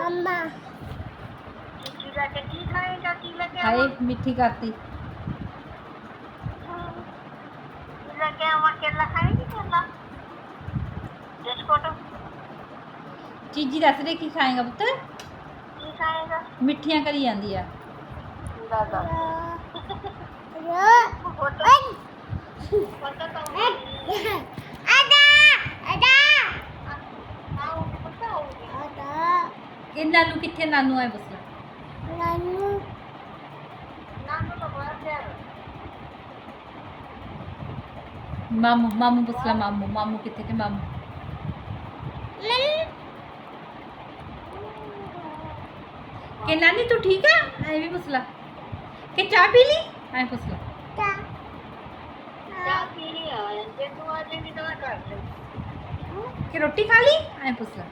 अम्मा चीची लेके की खाएगा की लेके हाय मिठी करती लेके आवा केला खाएगी केला बिस्कुट चीजी दस दे की खाएगा पुत्र की खाएगा मिठियां करी जांदी आ दादा ये नानू किथे नानू आए बस मामू मामू बसला मामू मामू किथे थे मामू के नानी तू ठीक है आए भी बसला के चाय पी ली आए बसला के रोटी खा ली आए बसला